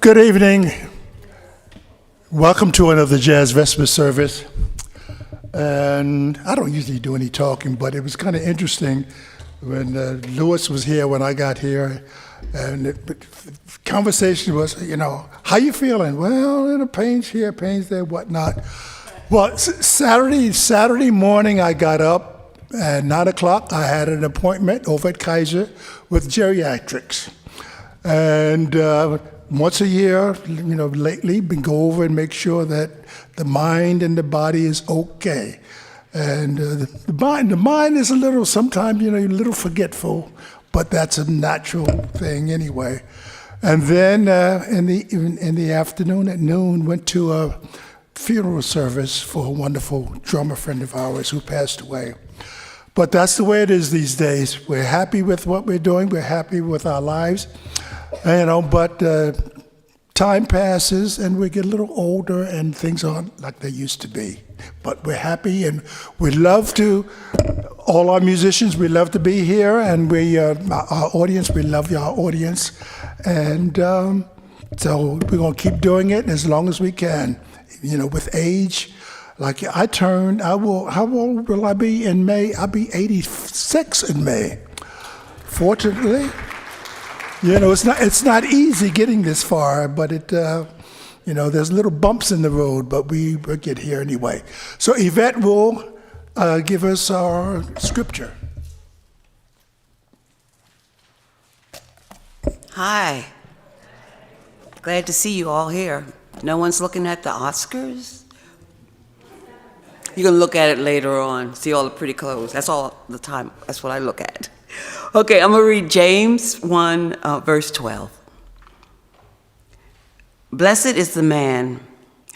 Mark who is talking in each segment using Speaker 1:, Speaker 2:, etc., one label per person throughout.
Speaker 1: Good evening. Welcome to another Jazz Vespers service. And I don't usually do any talking, but it was kind of interesting when Lewis was here when I got here. And the conversation was, how you feeling? Well, pain's here, pain's there, whatnot. Well, Saturday morning I got up at 9 o'clock. I had an appointment over at Kaiser with geriatrics. And once a year, lately, we go over and make sure that the mind and the body is okay. And the mind is sometimes, a little forgetful, but that's a natural thing anyway. And then in the afternoon, at noon, went to a funeral service for a wonderful drummer friend of ours who passed away. But that's the way it is these days. We're happy with what we're doing. We're happy with our lives. But time passes and we get a little older and things aren't like they used to be. But we're happy and we love to, all our musicians, we love to be here, and our audience, we love our audience. And so we're going to keep doing it as long as we can. With age, like how old will I be in May? I'll be 86 in May. Fortunately. It's not easy getting this far, but there's little bumps in the road, but we'll get here anyway. So Yvette will give us our scripture.
Speaker 2: Hi. Glad to see you all here. No one's looking at the Oscars? You can look at it later on, see all the pretty clothes. That's all the time. That's what I look at. Okay, I'm going to read James 1, verse 12. Blessed is the man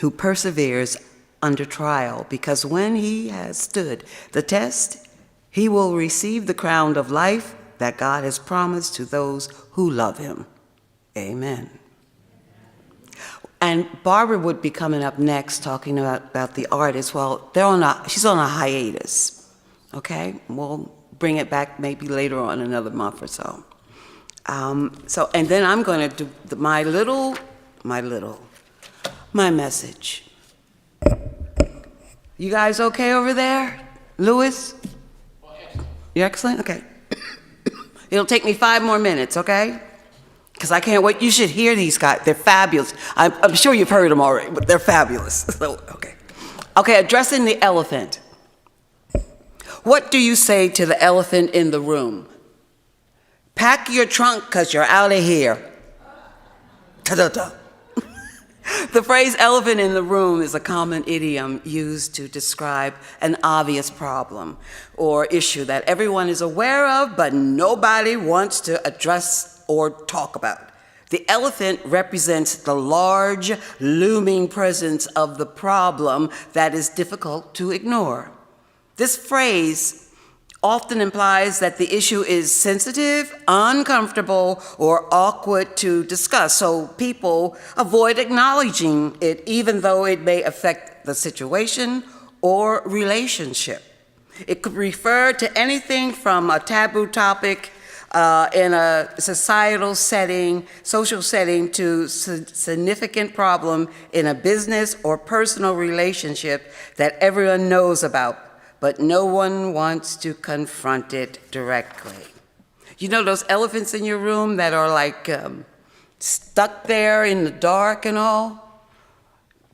Speaker 2: who perseveres under trial, because when he has stood the test, he will receive the crown of life that God has promised to those who love him. Amen. And Barbara would be coming up next talking about the artists. Well, she's on a hiatus, okay? We'll bring it back maybe later on, another month or so. And then I'm going to do my message. You guys okay over there? Louis? You're excellent? Okay. It'll take me 5 more minutes, okay? Because I can't wait. You should hear these guys. They're fabulous. I'm sure you've heard them already, but they're fabulous. So, okay, addressing the elephant. What do you say to the elephant in the room? Pack your trunk because you're out of here. Ta-da-da. The phrase elephant in the room is a common idiom used to describe an obvious problem or issue that everyone is aware of, but nobody wants to address or talk about. The elephant represents the large, looming presence of the problem that is difficult to ignore. This phrase often implies that the issue is sensitive, uncomfortable, or awkward to discuss, so people avoid acknowledging it even though it may affect the situation or relationship. It could refer to anything from a taboo topic in a societal setting, social setting, to significant problem in a business or personal relationship that everyone knows about, but no one wants to confront it directly. You know those elephants in your room that are like stuck there in the dark and all?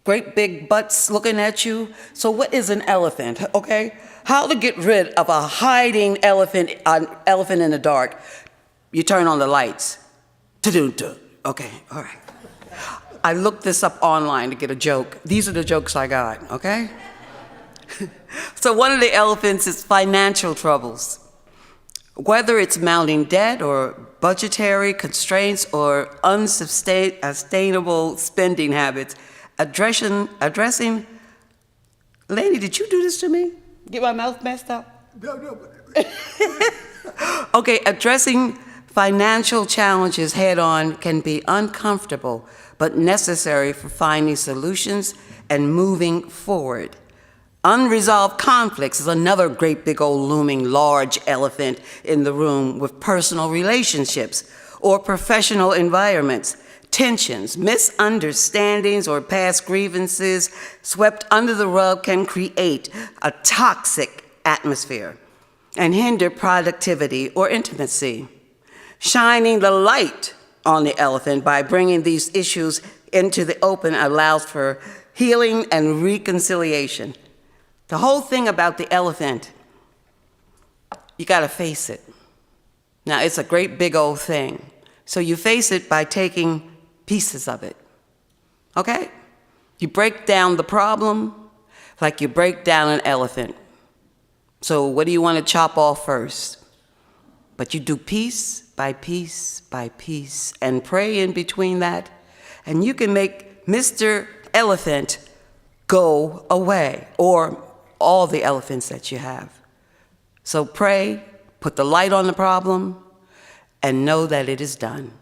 Speaker 2: Great big butts looking at you. So what is an elephant, okay? How to get rid of a hiding elephant in the dark? You turn on the lights. Ta-doo-doo. Okay, all right. I looked this up online to get a joke. These are the jokes I got, okay? So one of the elephants is financial troubles. Whether it's mounting debt or budgetary constraints or unsustainable spending habits, addressing, lady, did you do this to me? Get my mouth messed up?
Speaker 1: No.
Speaker 2: Okay, addressing financial challenges head on can be uncomfortable, but necessary for finding solutions and moving forward. Unresolved conflicts is another great big old looming large elephant in the room with personal relationships or professional environments. tensions, misunderstandings, or past grievances swept under the rug can create a toxic atmosphere and hinder productivity or intimacy. Shining the light on the elephant by bringing these issues into the open allows for healing and reconciliation. The whole thing about the elephant, you gotta face it. Now, it's a great big old thing. So you face it by taking pieces of it, okay? You break down the problem like you break down an elephant. So what do you want to chop off first? But you do piece by piece by piece and pray in between that, and you can make Mr. Elephant go away, or all the elephants that you have. So pray, put the light on the problem, and know that it is done,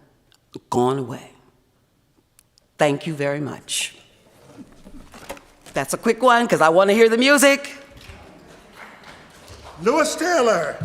Speaker 2: gone away. Thank you very much. That's a quick one, because I want to hear the music.
Speaker 1: Lewis Taylor.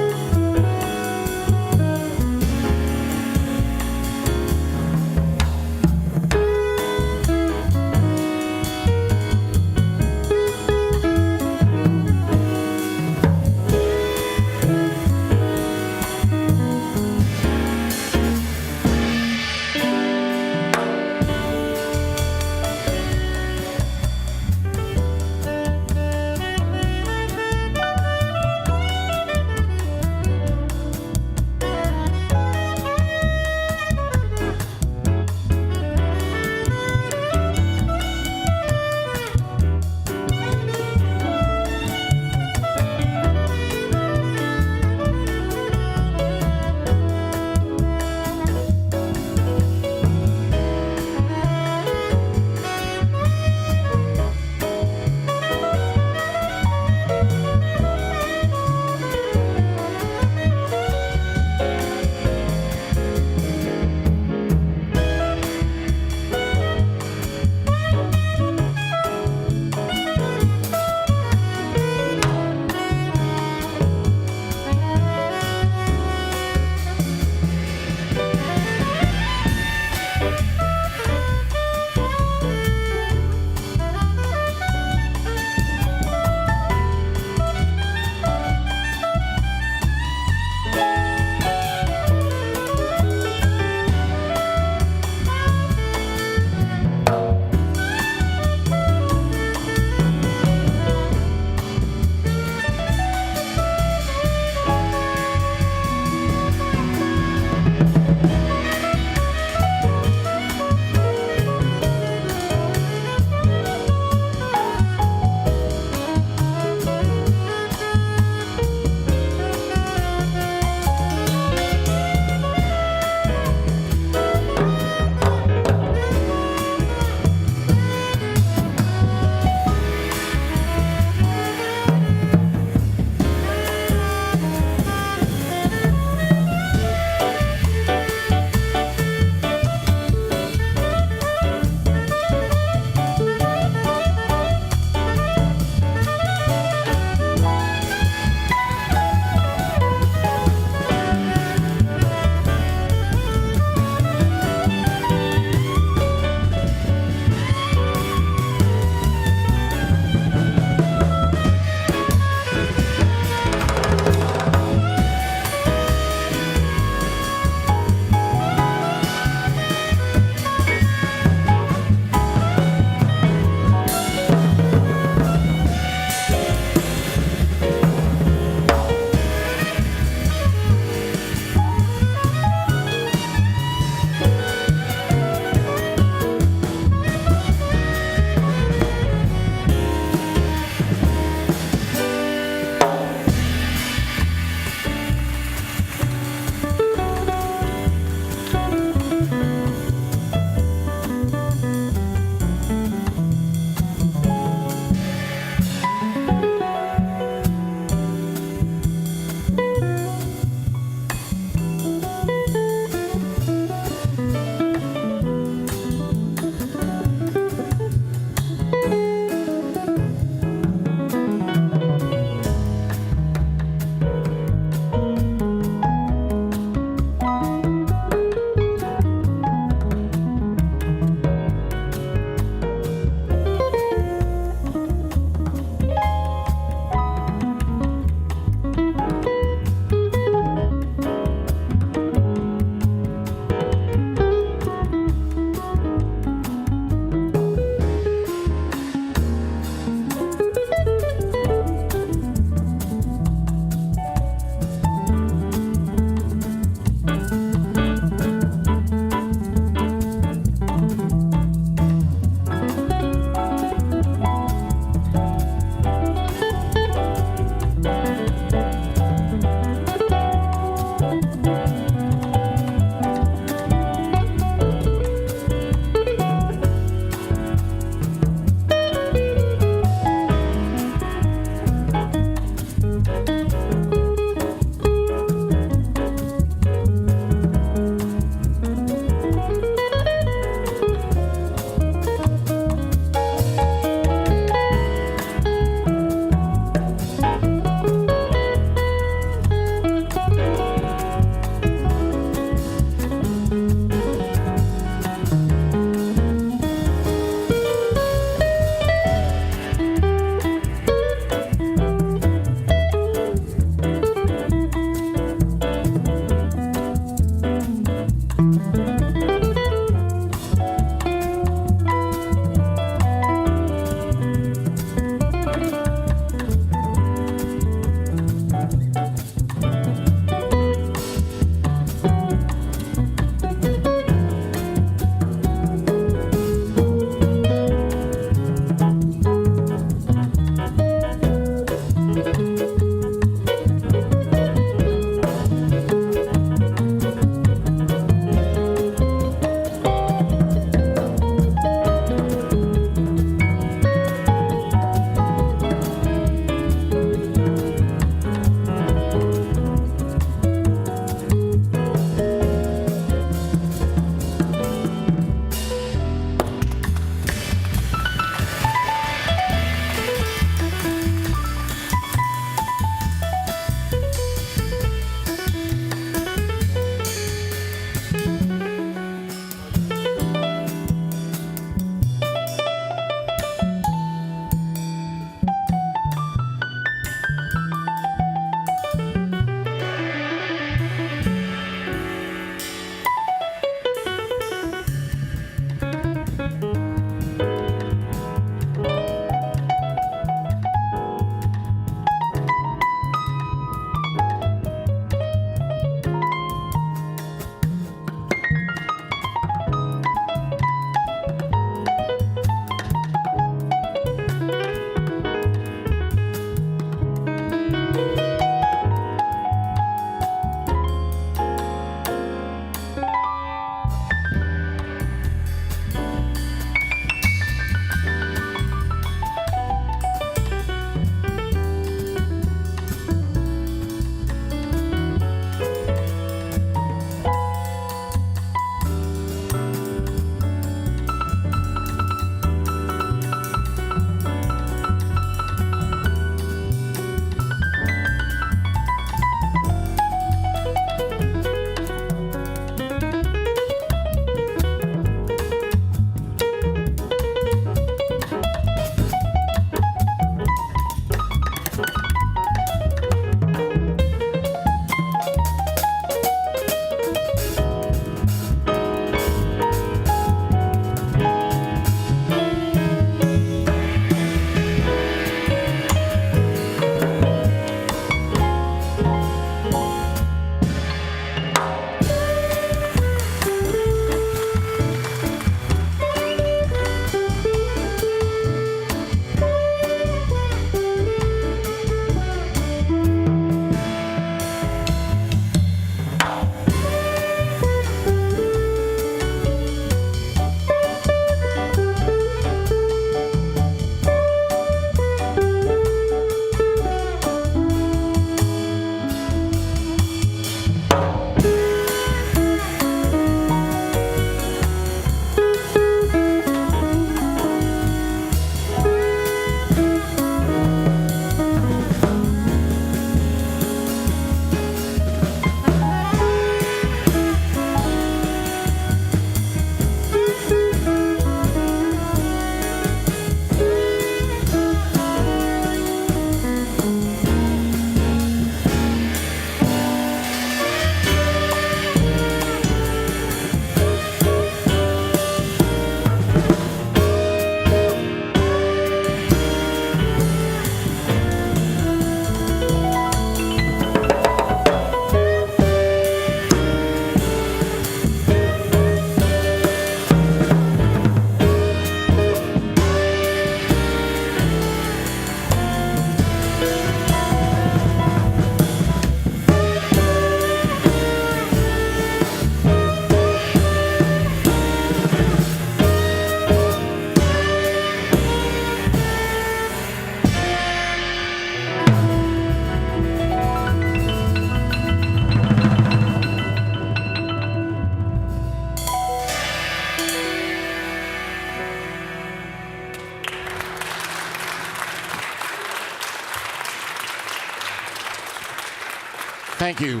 Speaker 3: Thank you.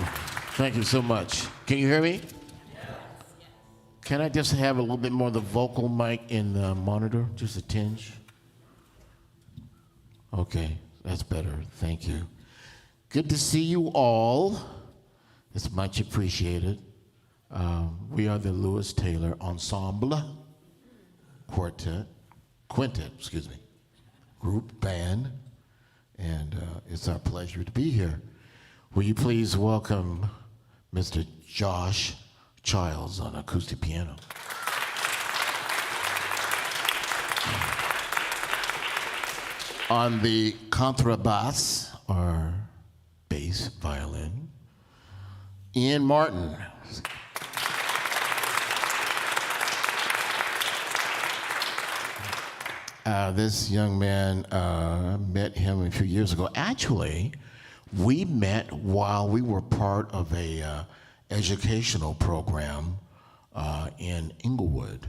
Speaker 3: Thank you so much. Can you hear me? Can I just have a little bit more of the vocal mic in the monitor? Just a tinge? Okay, that's better. Thank you. Good to see you all. It's much appreciated. We are the Lewis Taylor Ensemble Quintet, group band, and it's our pleasure to be here. Will you please welcome Mr. Josh Childs on acoustic piano. On the contrabass or bass violin, Ian Martin. This young man, I met him a few years ago. Actually, we met while we were part of a educational program in Inglewood,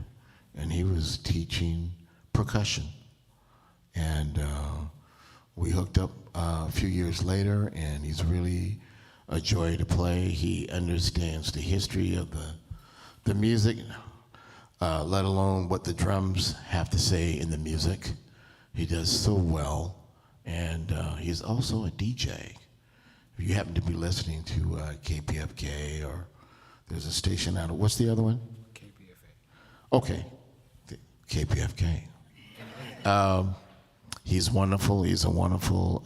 Speaker 3: and he was teaching percussion. And we hooked up a few years later, and he's really a joy to play. He understands the history of the music, let alone what the drums have to say in the music. He does so well, and he's also a DJ. If you happen to be listening to KPFK, or there's a station out of, what's the other one? KPFA. Okay, KPFK. He's wonderful. He's a wonderful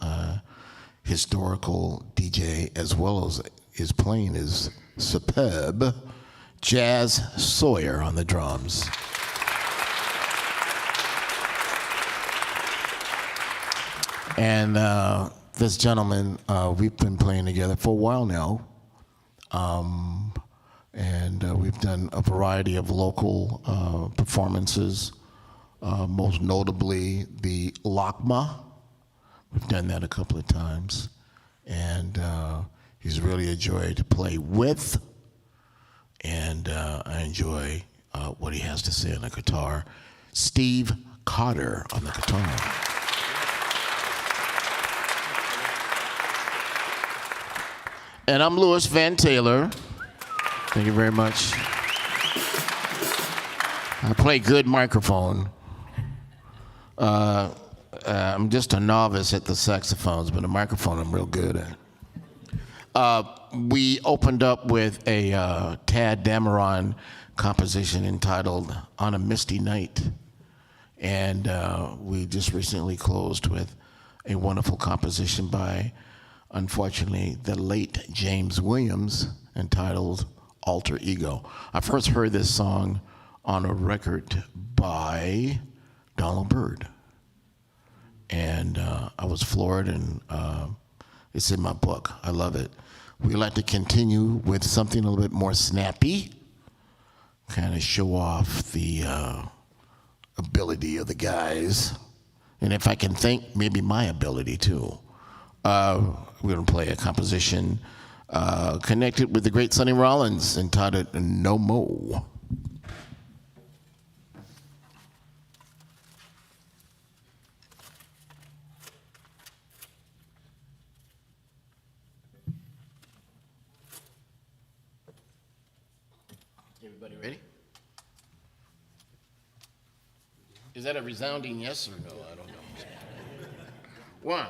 Speaker 3: historical DJ, as well as his playing is superb. Jazz Sawyer on the drums. And this gentleman, we've been playing together for a while now. And we've done a variety of local performances, most notably the LACMA. We've done that a couple of times. And he's really a joy to play with. And I enjoy what he has to say on the guitar. Steve Cotter on the guitar. And I'm Louis Van Taylor. Thank you very much. I play good microphone. I'm just a novice at the saxophones, but the microphone I'm real good at. We opened up with a Tad Dameron composition entitled On a Misty Night. And we just recently closed with a wonderful composition by, unfortunately, the late James Williams, entitled Alter Ego. I first heard this song on a record by Donald Byrd. And I was floored, and it's in my book. I love it. We like to continue with something a little bit more snappy, kind of show off the ability of the guys. And if I can think, maybe my ability too. We're gonna play a composition connected with the great Sonny Rollins entitled No Mo. Everybody ready? Is that a resounding yes or no? I don't know. One.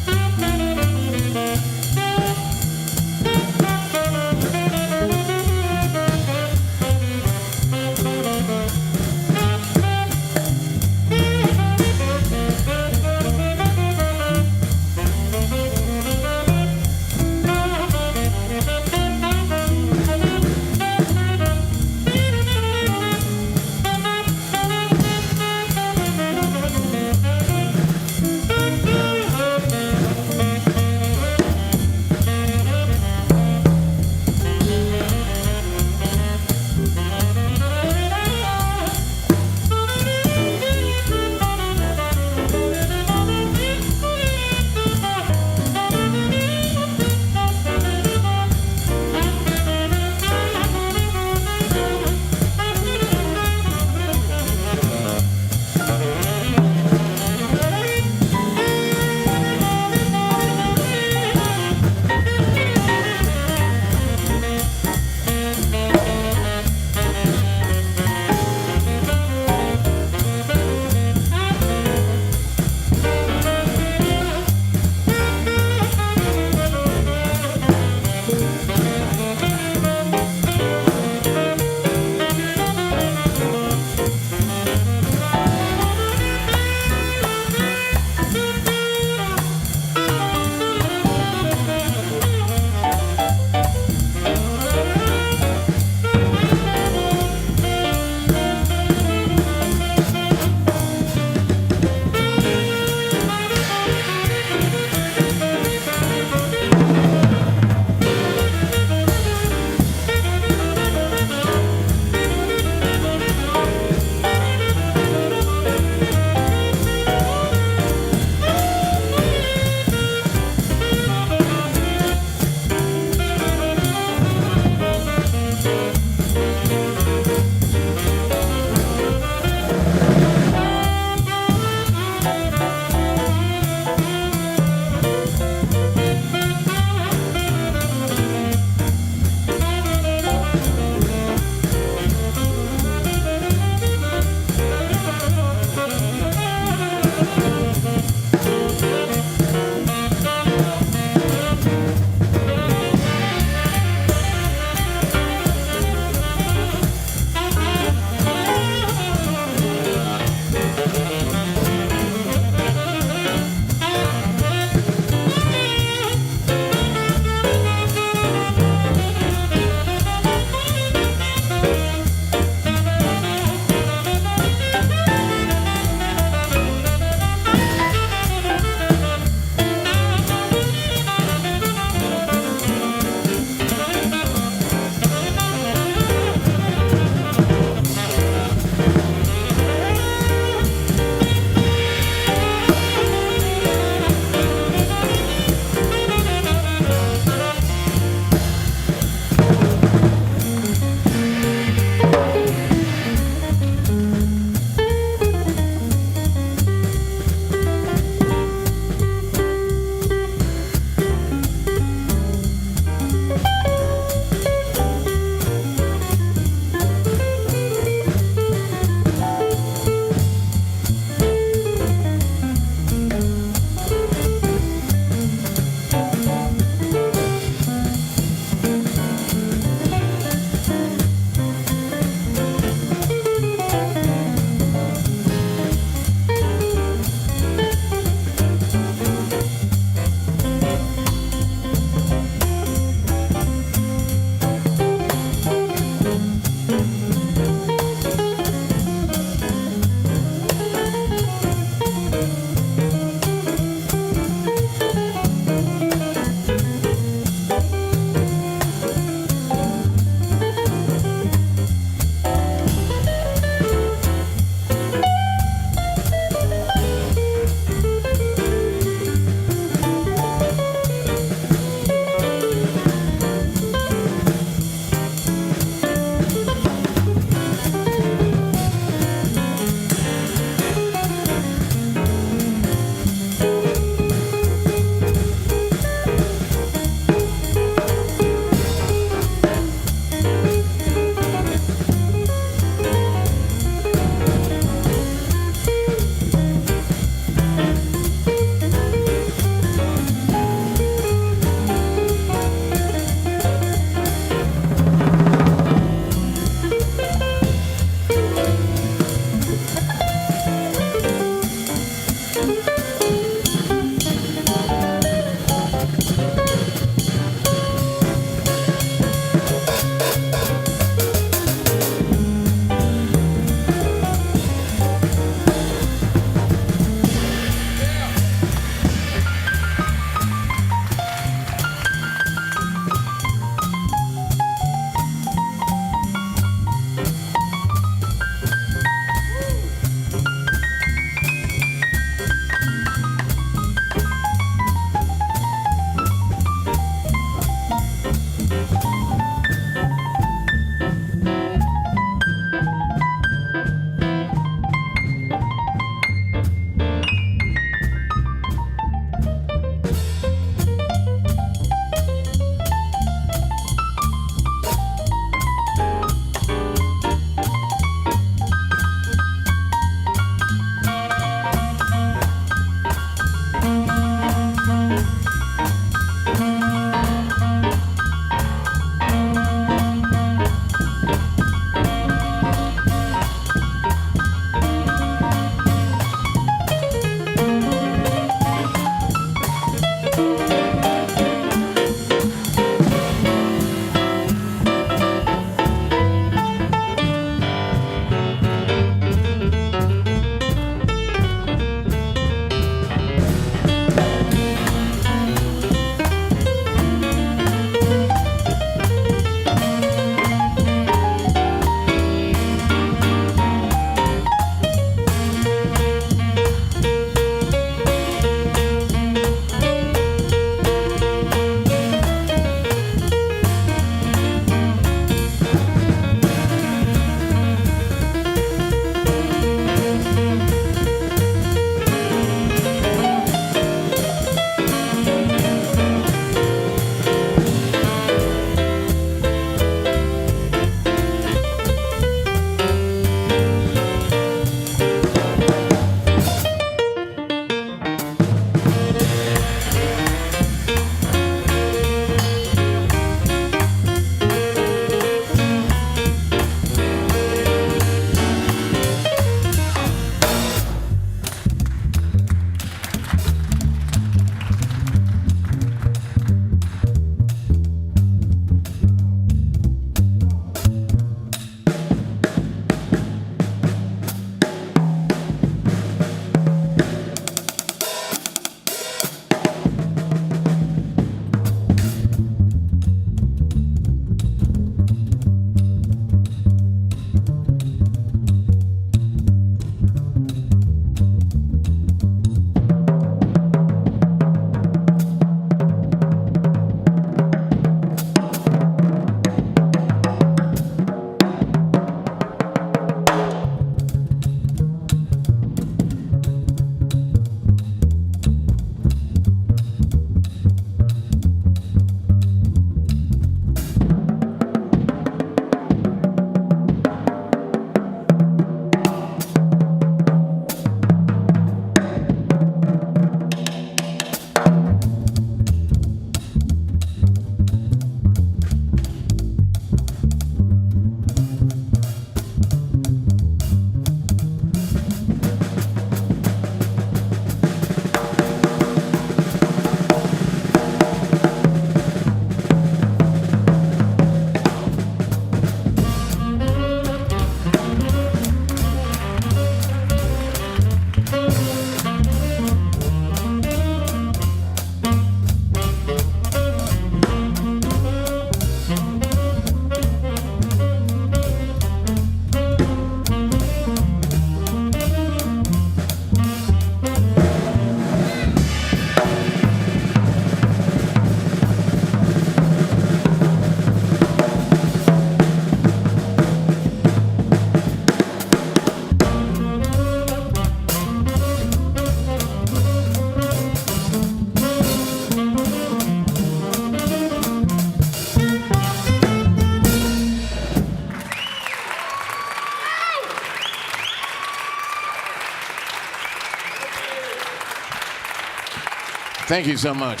Speaker 3: Thank you so much.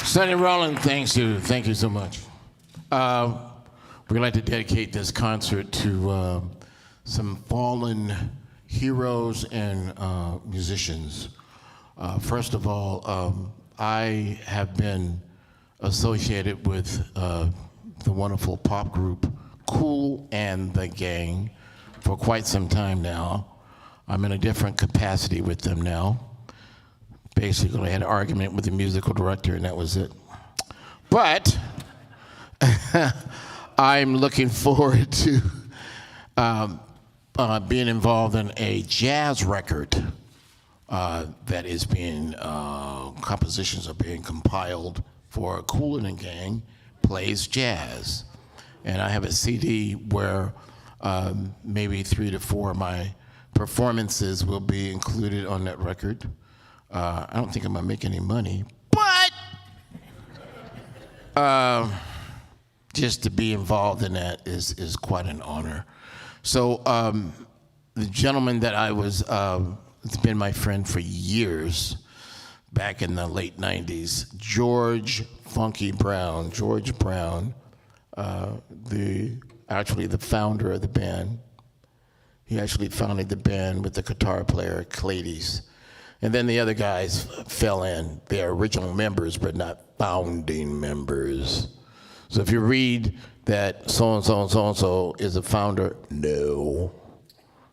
Speaker 3: Sonny Rollins, thank you so much. We'd like to dedicate this concert to some fallen heroes and musicians. First of all, I have been associated with the wonderful pop group Kool and the Gang for quite some time now. I'm in a different capacity with them now. Basically, I had an argument with the musical director, and that was it. But I'm looking forward to being involved in a jazz record that is being, compositions are being compiled for Kool and the Gang Plays Jazz. And I have a CD where maybe 3 to 4 of my performances will be included on that record. I don't think I'm gonna make any money, but just to be involved in that is quite an honor. So the gentleman that I was, it's been my friend for years, back in the late 90s, George Brown, actually the founder of the band. He actually founded the band with the guitar player, Clades. And then the other guys fell in. They are original members, but not founding members. So if you read that so-and-so and so-and-so is a founder, no,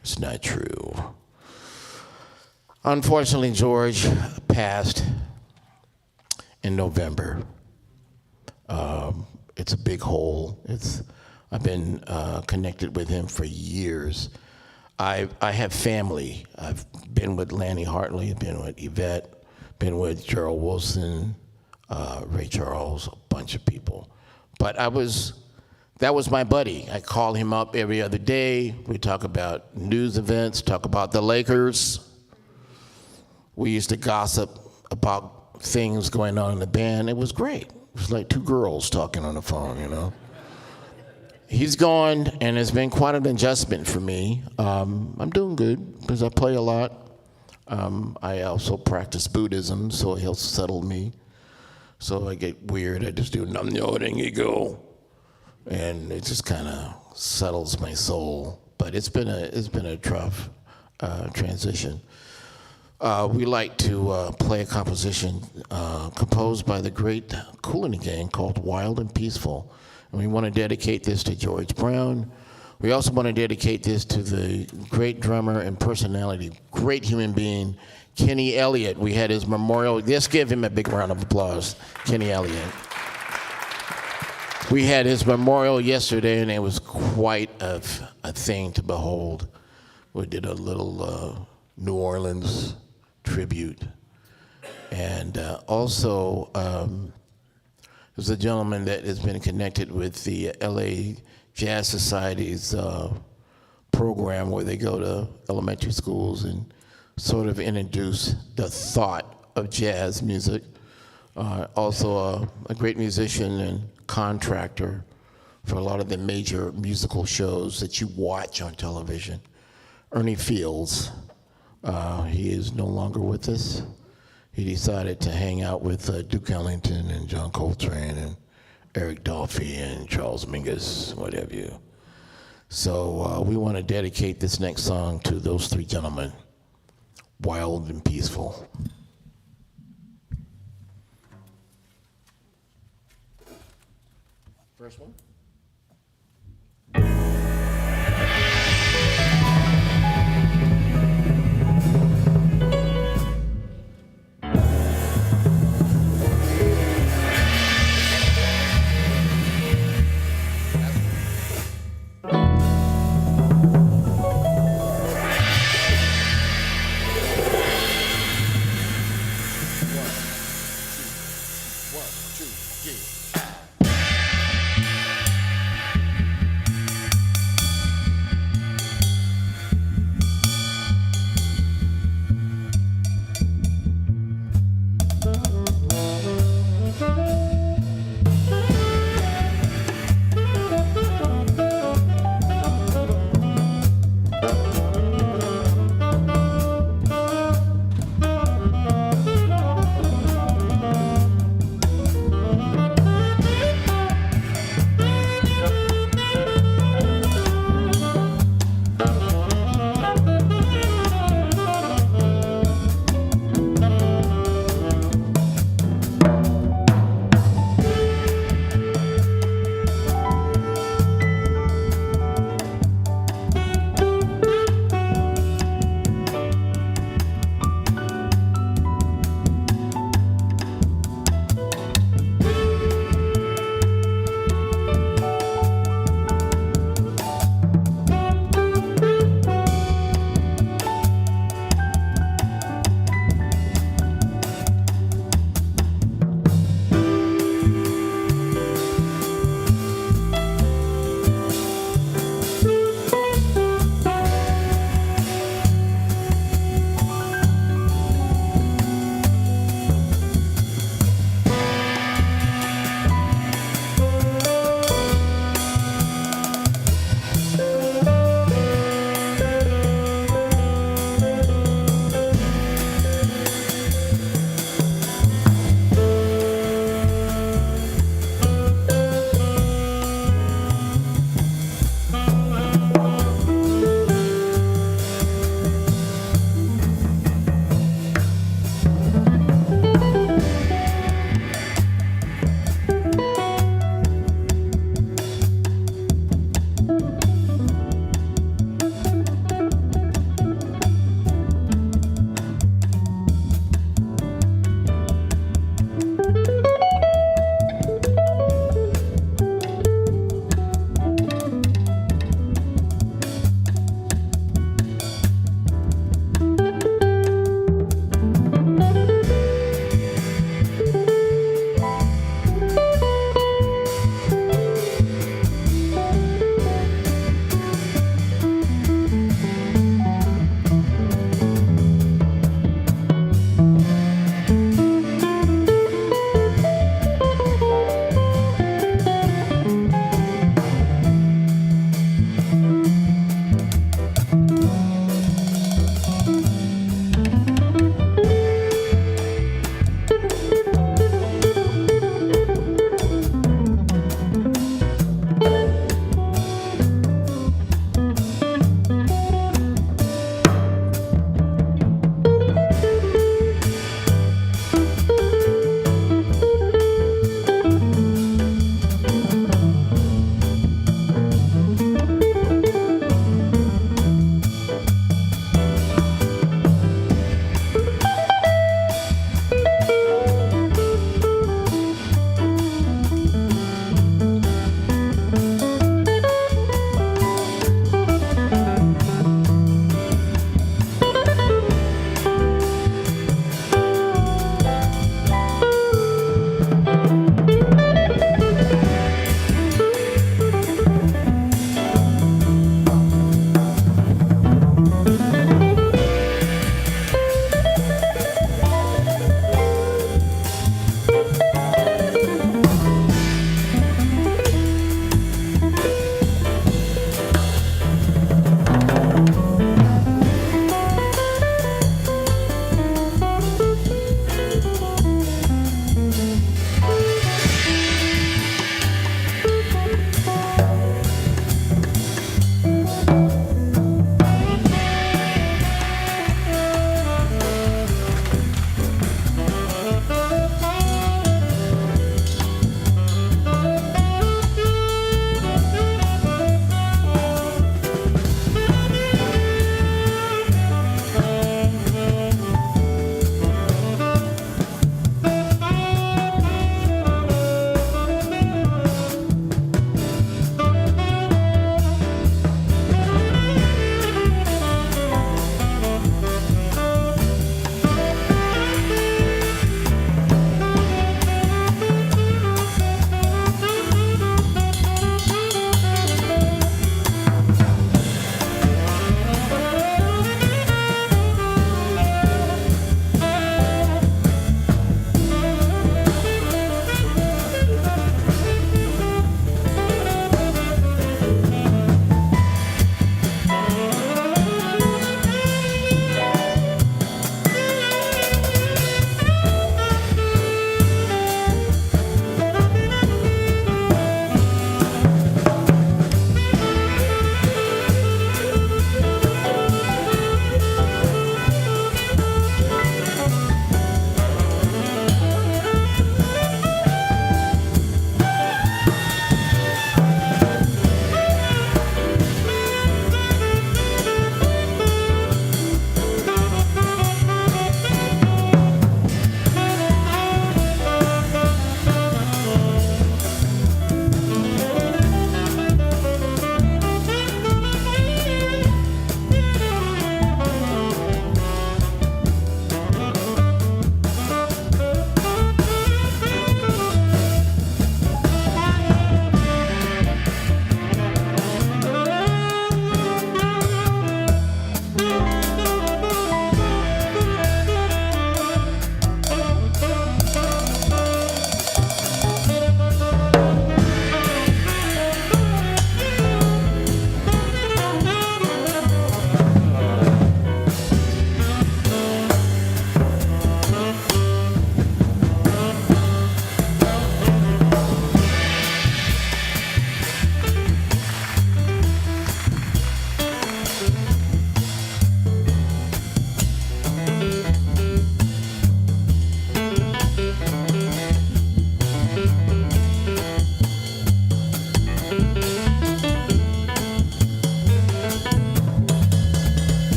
Speaker 3: it's not true. Unfortunately, George passed in November. It's a big hole. I've been connected with him for years. I have family. I've been with Lanny Hartley, been with Yvette, been with Gerald Wilson, Ray Charles, a bunch of people. But that was my buddy. I call him up every other day. We talk about news events, talk about the Lakers. We used to gossip about things going on in the band. It was great. It was like 2 girls talking on the phone, you know? He's gone, and it's been quite an adjustment for me. I'm doing good because I play a lot. I also practice Buddhism, so he'll settle me. So I get weird. I just do nam myo renge kyo, and it just kind of settles my soul. But it's been a tough transition. We like to play a composition composed by the great Kool and the Gang called "Wild and Peaceful." And we want to dedicate this to George Brown. We also want to dedicate this to the great drummer and personality, great human being, Kenny Elliott. We had his memorial. Let's give him a big round of applause, Kenny Elliott. We had his memorial yesterday, and it was quite a thing to behold. We did a little New Orleans tribute. And also, there's a gentleman that has been connected with the LA Jazz Society's program where they go to elementary schools and sort of introduce the thought of jazz music. Also a great musician and contractor for a lot of the major musical shows that you watch on television. Ernie Fields, he is no longer with us. He decided to hang out with Duke Ellington and John Coltrane and Eric Dolphy and Charles Mingus, what have you. So we want to dedicate this next song to those 3 gentlemen, Wild and Peaceful. First one. One, two, three.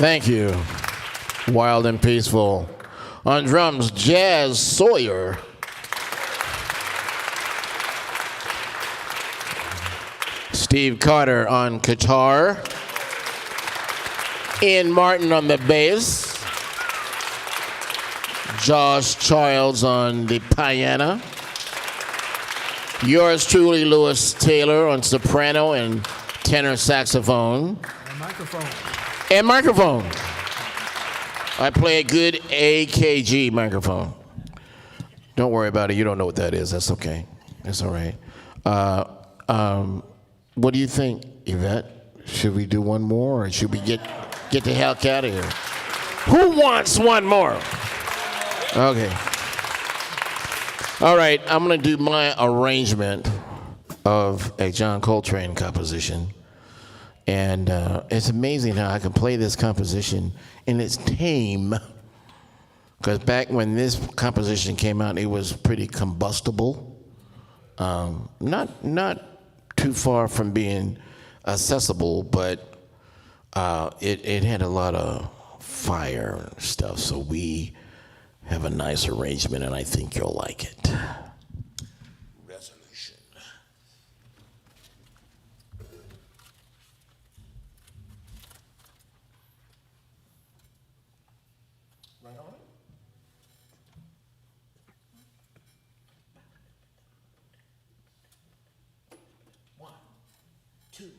Speaker 3: Thank you. Wild and peaceful. On drums, Jazz Sawyer. Steve Carter on guitar. Ian Martin on the bass. Josh Childs on the piano. Yours truly, Lewis Taylor on soprano and tenor saxophone. And microphone. I play a good AKG microphone. Don't worry about it. You don't know what that is. That's okay. That's all right. What do you think, Yvette? Should we do one more, or should we get the heck out of here? Who wants one more? Okay. All right, I'm going to do my arrangement of a John Coltrane composition. And it's amazing how I can play this composition and it's tame. Because back when this composition came out, it was pretty combustible. Not too far from being accessible, but it had a lot of fire and stuff. So we have a nice arrangement, and I think you'll like it. Resolution. Right on it? One, two.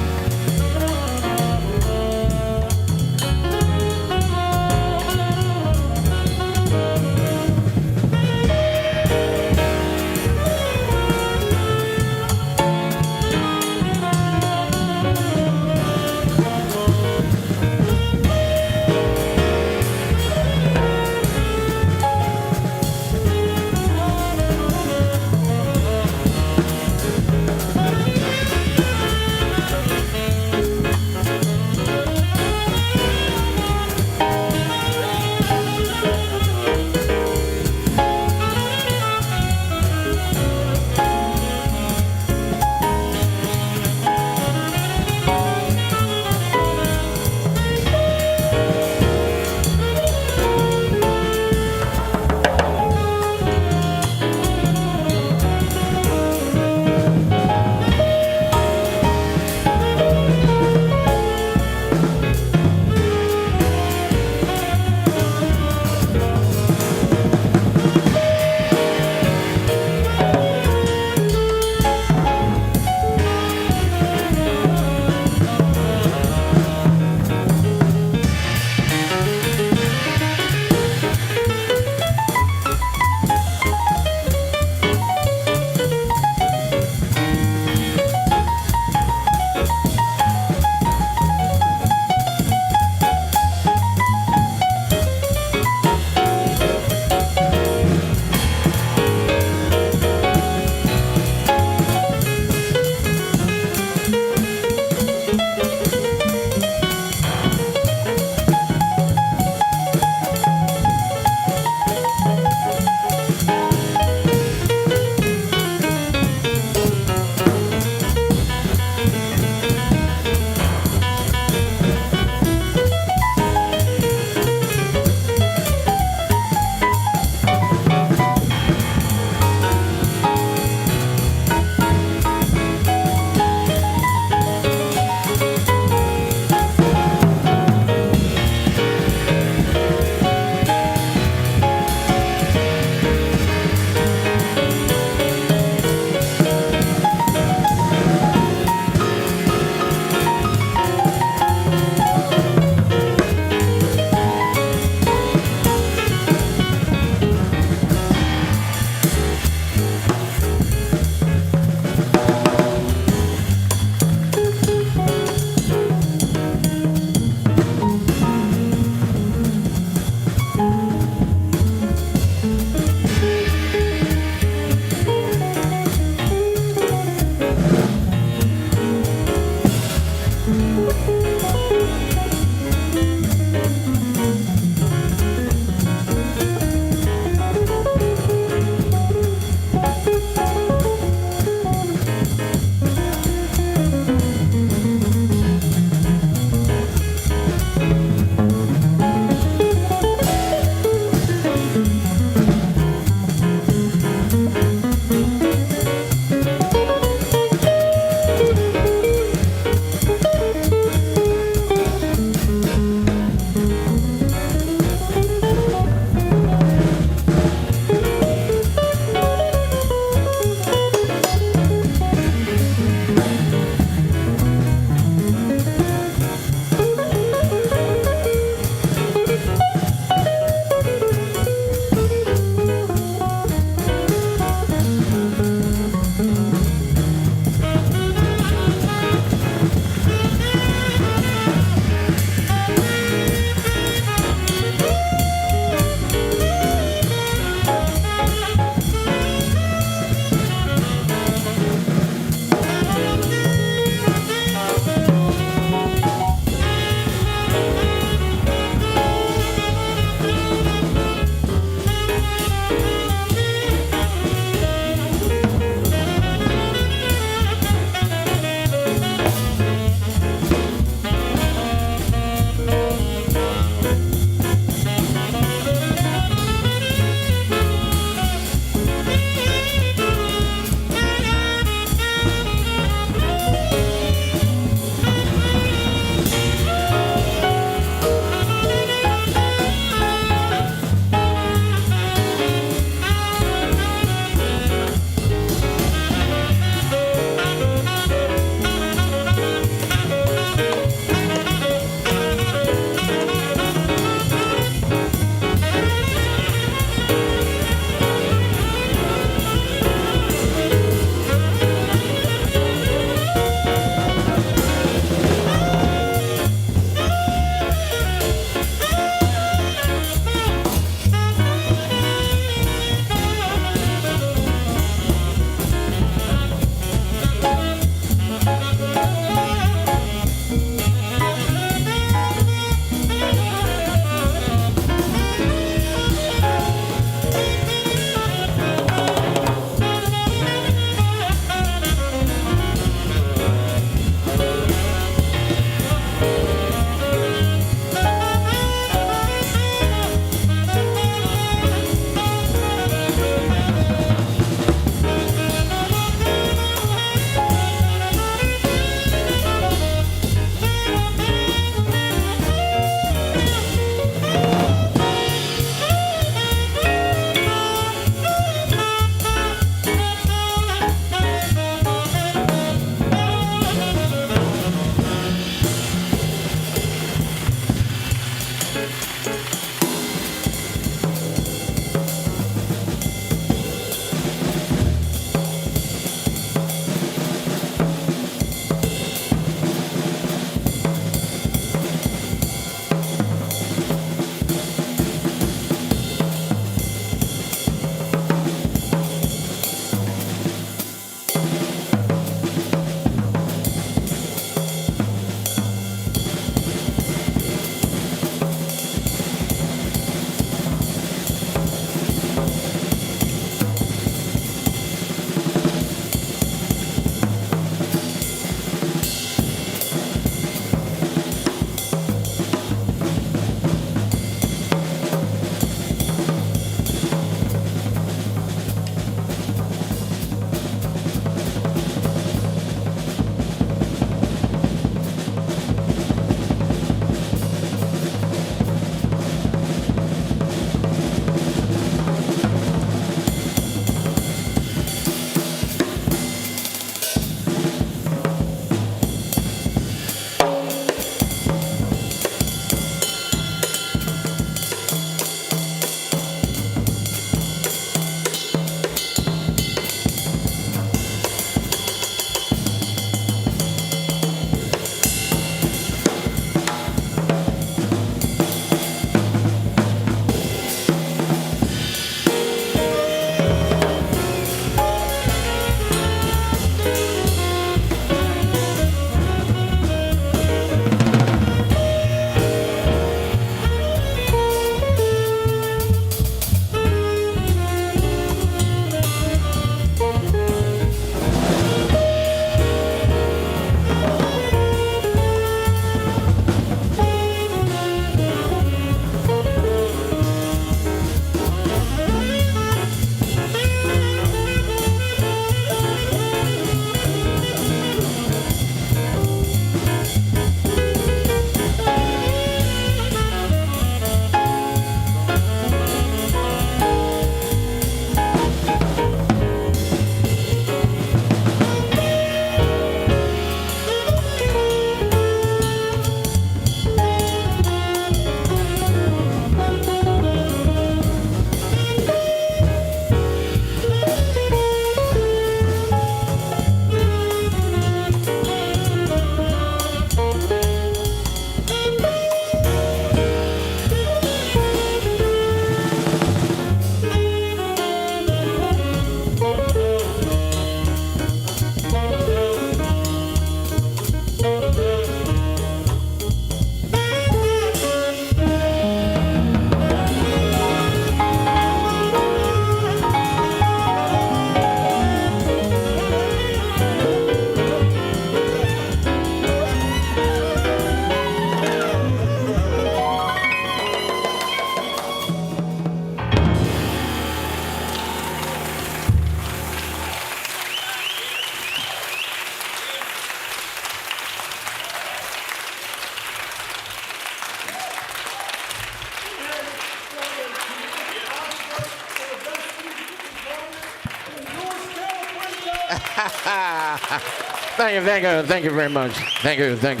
Speaker 3: Thank you very much. Thank you.
Speaker 1: Thank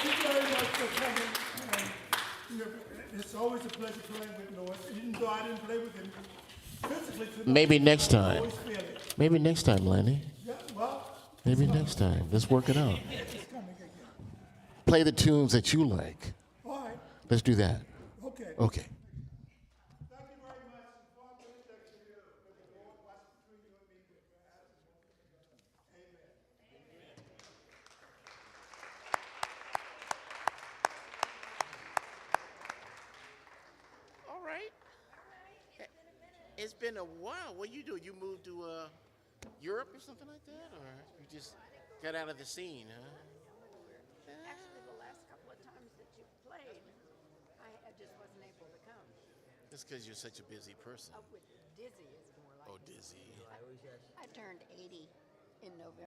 Speaker 1: you very much for coming. It's always a pleasure playing with Noah, even though I didn't play with him physically tonight.
Speaker 3: Maybe next
Speaker 1: I
Speaker 3: time.
Speaker 1: always feel it.
Speaker 3: Maybe next time, Lenny.
Speaker 1: Yeah, well,
Speaker 3: Maybe next time. Let's work it out.
Speaker 1: it's coming again.
Speaker 3: Play the tunes that you like.
Speaker 1: All right,
Speaker 3: Let's do that.
Speaker 1: okay.
Speaker 3: Okay.
Speaker 1: Thank you very much. God bless you. May the Lord watch between you and me with your eyes and walk together. Amen.
Speaker 3: All right. It's been a while. What you do? You moved to Europe or something like that, or you just got out of the scene, huh?
Speaker 4: Actually, the last couple of times that you played, I just wasn't able to come.
Speaker 3: It's because you're such a busy person.
Speaker 4: With Dizzy is more like.
Speaker 3: Oh, dizzy.
Speaker 4: I turned 80 in November.